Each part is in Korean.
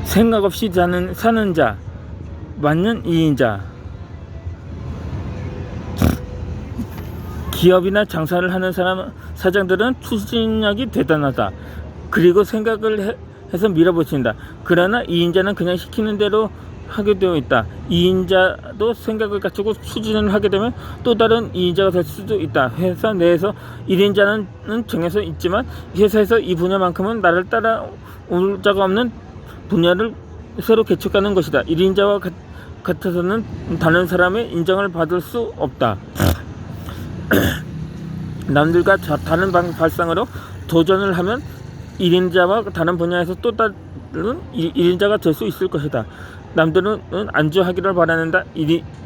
생각 없이 사는 자, 맞는 이인자. 기업이나 장사를 하는 사장들은 추진력이 대단하다. 그리고 생각을 해서 밀어붙인다. 그러나 이인자는 그냥 시키는 대로 하게 되어 있다. 이인자도 생각을 갖추고 추진을 하게 되면 또 다른 이인자가 될 수도 있다. 회사 내에서 1인자는 정해져 있지만 회사에서 이 분야만큼은 나를 따라올 자가 없는 분야를 새로 개척하는 것이다. 1인자와 같아서는 다른 사람의 인정을 받을 수 없다. 남들과 다른 발상으로 도전을 하면 1인자와 다른 분야에서 또 다른 1인자가 될 수 있을 것이다. 남들은 안주하기를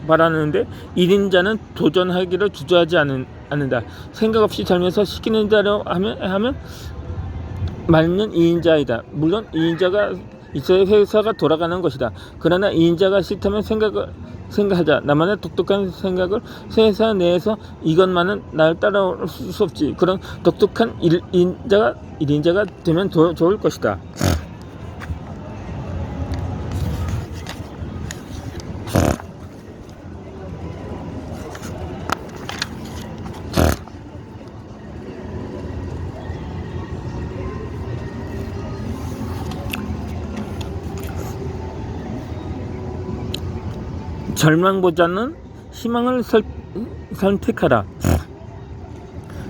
바라는데 1인자는 도전하기를 주저하지 않는다. 생각 없이 살면서 시키는 대로 하면 맞는 2인자이다. 물론 2인자가 있어야 회사가 돌아가는 것이다. 그러나 2인자가 싫다면 생각하자. 나만의 독특한 생각을 회사 내에서 이것만은 날 따라올 수 없지. 그런 독특한 1인자가 되면 좋을 것이다. 절망보다는 희망을 선택하라.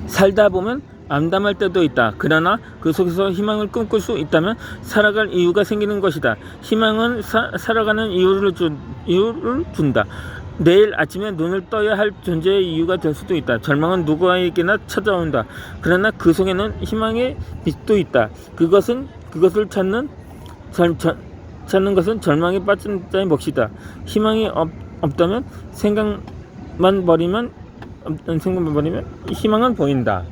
살다 보면 암담할 때도 있다. 그러나 그 속에서 희망을 꿈꿀 수 있다면 살아갈 이유가 생기는 것이다. 희망은 살아가는 이유를 준다. 내일 아침에 눈을 떠야 할 존재의 이유가 될 수도 있다. 절망은 누구에게나 찾아온다. 그러나 그 속에는 희망의 빛도 있다. 그것을 찾는 것은 절망에 빠진 자의 몫이다. 희망이 없다면 생각만 버리면 희망은 보인다.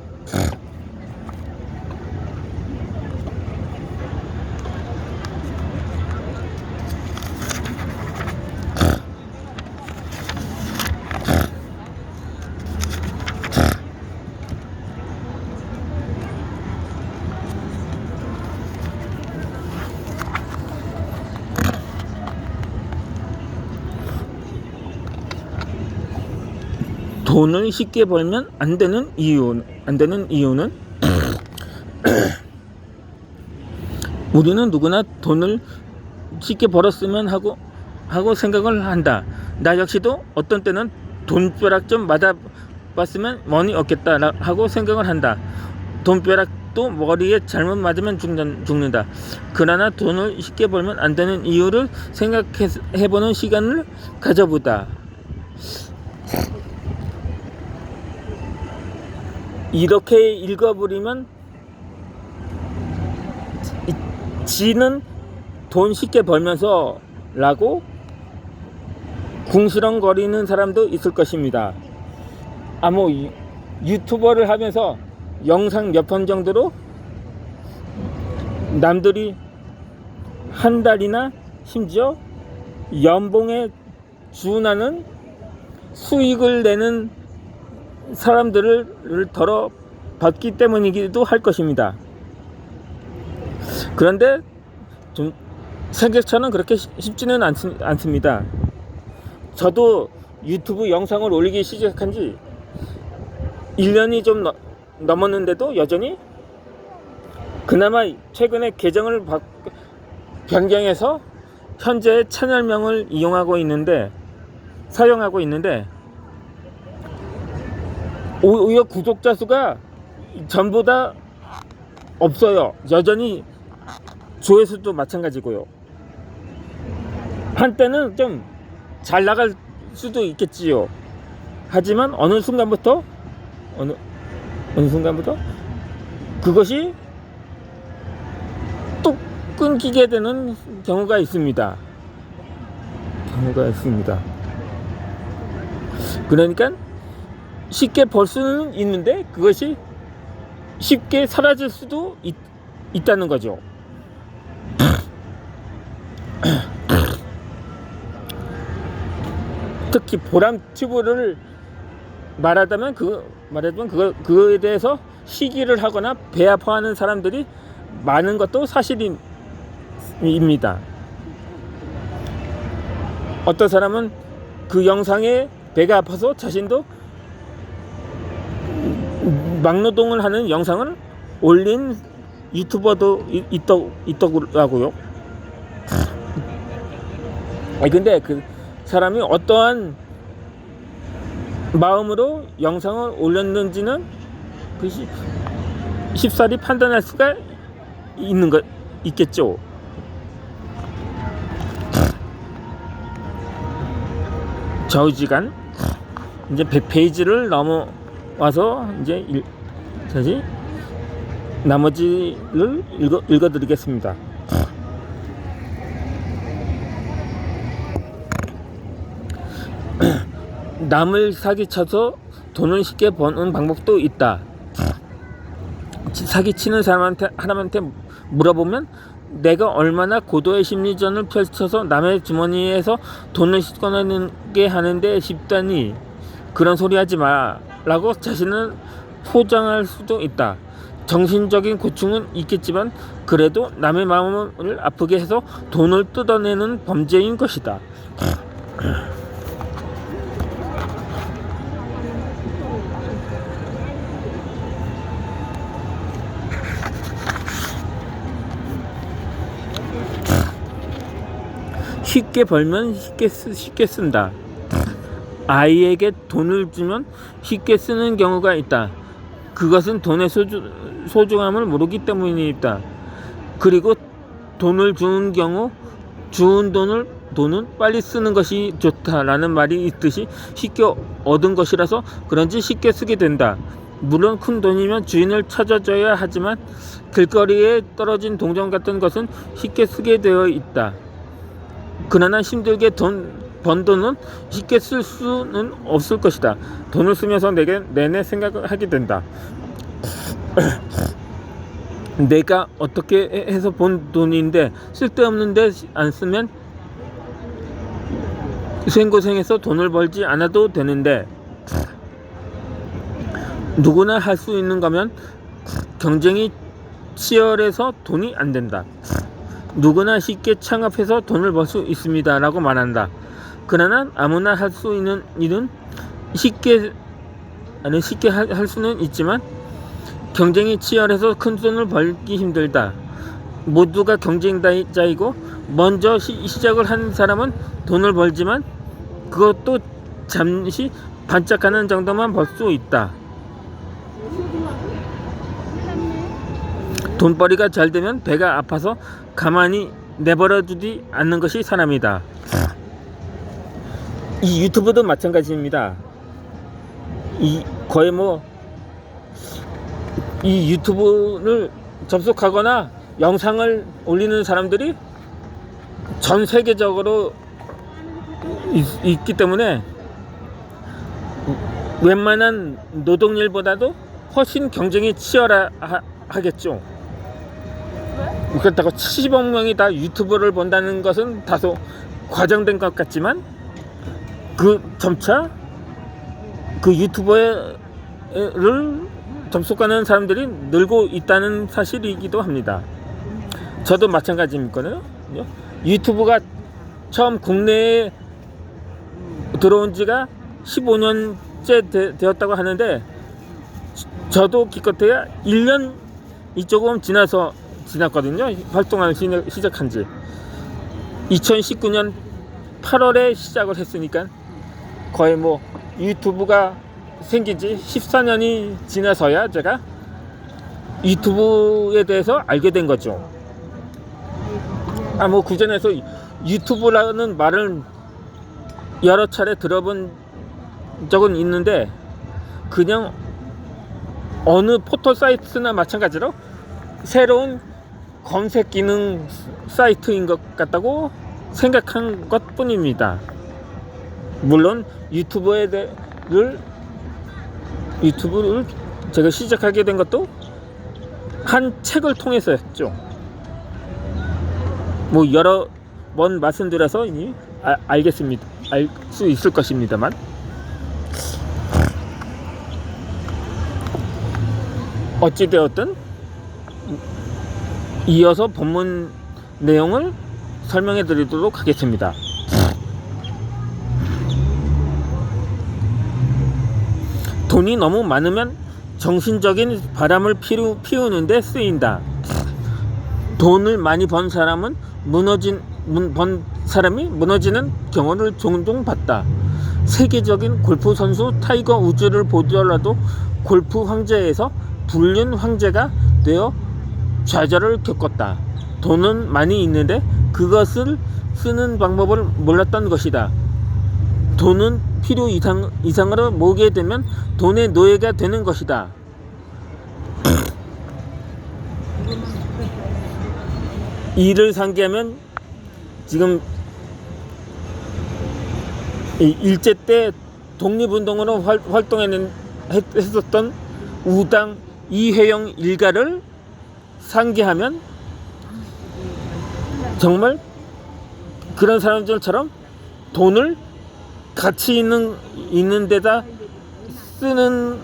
돈을 쉽게 벌면 안 되는 이유는 우리는 누구나 돈을 쉽게 벌었으면 하고 생각을 한다. 나 역시도 어떤 때는 돈벼락 좀 맞아봤으면 머니 없겠다 하고 생각을 한다. 돈벼락도 머리에 잘못 맞으면 죽는다. 그러나 돈을 쉽게 벌면 안 되는 이유를 생각해보는 시간을 가져보다. 이렇게 읽어버리면 지는 돈 쉽게 벌면서 라고 궁시렁거리는 사람도 있을 것입니다. 유튜버를 하면서 영상 몇 편 정도로 남들이 한 달이나 심지어 연봉에 준하는 수익을 내는 사람들을 덜어봤기 때문이기도 할 것입니다. 그런데 좀 생각처럼 그렇게 쉽지는 않습니다. 저도 유튜브 영상을 올리기 시작한 지 1년이 좀 넘었는데도 여전히 그나마 최근에 계정을 변경해서 현재 채널명을 사용하고 있는데 오히려 구독자 수가 전부 다 없어요. 여전히 조회수도 마찬가지고요. 한때는 좀 잘 나갈 수도 있겠지요. 하지만 어느 순간부터 그것이 뚝 끊기게 되는 경우가 있습니다. 그러니까 쉽게 벌 수는 있는데 그것이 쉽게 사라질 수도 있다는 거죠. 특히 보람 튜브를 말하자면 그거에 대해서 시기를 하거나 배아파하는 사람들이 많은 것도 사실입니다. 어떤 사람은 그 영상에 배가 아파서 자신도 막노동을 하는 영상을 올린 유튜버도 있더라고요. 근데 그 사람이 어떠한 마음으로 영상을 올렸는지는 쉽사리 판단할 수가 있겠죠. 좌우지간 이제 100페이지를 넘어와서 이제 나머지를 읽어드리겠습니다. 남을 사기쳐서 돈을 쉽게 버는 방법도 있다. 사기치는 사람한테 물어보면 내가 얼마나 고도의 심리전을 펼쳐서 남의 주머니에서 돈을 꺼내게 하는데 쉽다니 그런 소리 하지 마 라고 자신을 포장할 수도 있다. 정신적인 고충은 있겠지만 그래도 남의 마음을 아프게 해서 돈을 뜯어내는 범죄인 것이다. 쉽게 벌면 쉽게 쓴다. 아이에게 돈을 주면 쉽게 쓰는 경우가 있다. 그것은 돈의 소중함을 모르기 때문이다. 그리고 돈을 주는 경우 주운 돈은 빨리 쓰는 것이 좋다라는 말이 있듯이 쉽게 얻은 것이라서 그런지 쉽게 쓰게 된다. 물론 큰 돈이면 주인을 찾아줘야 하지만 길거리에 떨어진 동전 같은 것은 쉽게 쓰게 되어 있다. 그러나 힘들게 번 돈은 쉽게 쓸 수는 없을 것이다. 돈을 쓰면서 내내 생각을 하게 된다. 내가 어떻게 해서 본 돈인데 쓸데없는데 안 쓰면 생고생해서 돈을 벌지 않아도 되는데 누구나 할 수 있는 거면 경쟁이 치열해서 돈이 안 된다. 누구나 쉽게 창업해서 돈을 벌 수 있습니다 라고 말한다. 그러나 아무나 할 수 있는 일은 쉽게 할 수는 있지만 경쟁이 치열해서 큰 돈을 벌기 힘들다. 모두가 경쟁자이고 먼저 시작을 한 사람은 돈을 벌지만 그것도 잠시 반짝하는 정도만 벌 수 있다. 돈벌이가 잘 되면 배가 아파서 가만히 내버려두지 않는 것이 사람이다. 이 유튜브도 마찬가지입니다. 거의 이 유튜브를 접속하거나 영상을 올리는 사람들이 전 세계적으로 있기 때문에 웬만한 노동일보다도 훨씬 경쟁이 치열하겠죠. 그렇다고 70억 명이 다 유튜브를 본다는 것은 다소 과장된 것 같지만 점차 그 유튜버를 접속하는 사람들이 늘고 있다는 사실이기도 합니다. 저도 마찬가지니까요. 유튜브가 처음 국내에 들어온 지가 15년째 되었다고 하는데 저도 기껏해야 1년이 조금 지났거든요. 활동을 시작한 지 2019년 8월에 시작을 했으니까 거의 유튜브가 생긴 지 14년이 지나서야 제가 유튜브에 대해서 알게 된 거죠. 그전에서 유튜브라는 말을 여러 차례 들어본 적은 있는데 그냥 어느 포털 사이트나 마찬가지로 새로운 검색 기능 사이트인 것 같다고 생각한 것 뿐입니다. 물론 유튜브를 제가 시작하게 된 것도 한 책을 통해서였죠. 여러 번 말씀드려서 이미 알겠습니다. 알 수 있을 것입니다만 어찌되었든 이어서 본문 내용을 설명해 드리도록 하겠습니다. 돈이 너무 많으면 정신적인 바람을 피우는 데 쓰인다. 돈을 많이 번 사람이 무너지는 경우를 종종 봤다. 세계적인 골프 선수 타이거 우즈를 보더라도 골프 황제에서 불륜 황제가 되어 좌절을 겪었다. 돈은 많이 있는데 그것을 쓰는 방법을 몰랐던 것이다. 돈은 필요 이상으로 모으게 되면 돈의 노예가 되는 것이다. 이를 상기하면 지금 일제 때 독립운동으로 활동했었던 우당 이회영 일가를 상기하면 정말 그런 사람들처럼 돈을 가치 있는 데다 쓰는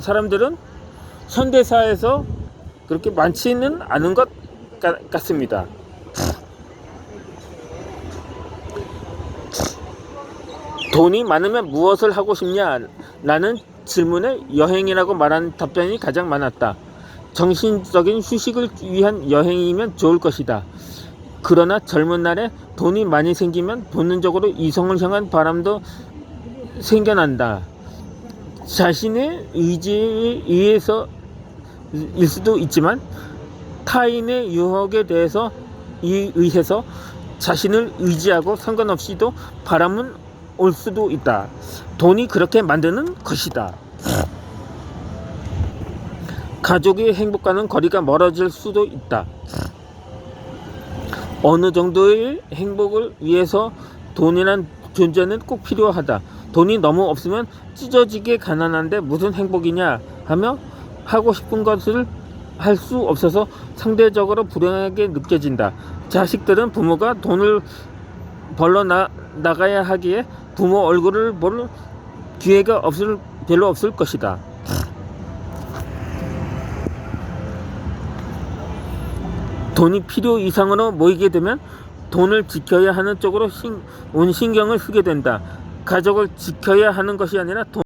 사람들은 현대사에서 그렇게 많지는 않은 것 같습니다. 돈이 많으면 무엇을 하고 싶냐? 라는 질문에 여행이라고 말한 답변이 가장 많았다. 정신적인 휴식을 위한 여행이면 좋을 것이다. 그러나 젊은 날에 돈이 많이 생기면 본능적으로 이성을 향한 바람도 생겨난다. 자신의 의지에 의해서일 수도 있지만 타인의 유혹에 의해서 자신을 의지하고 상관없이도 바람은 올 수도 있다. 돈이 그렇게 만드는 것이다. 가족의 행복과는 거리가 멀어질 수도 있다. 어느 정도의 행복을 위해서 돈이란 존재는 꼭 필요하다. 돈이 너무 없으면 찢어지게 가난한데 무슨 행복이냐 하며 하고 싶은 것을 할 수 없어서 상대적으로 불행하게 느껴진다. 자식들은 부모가 돈을 벌러 나가야 하기에 부모 얼굴을 볼 기회가 별로 없을 것이다. 돈이 필요 이상으로 모이게 되면 돈을 지켜야 하는 쪽으로 온 신경을 쓰게 된다. 가족을 지켜야 하는 것이 아니라 돈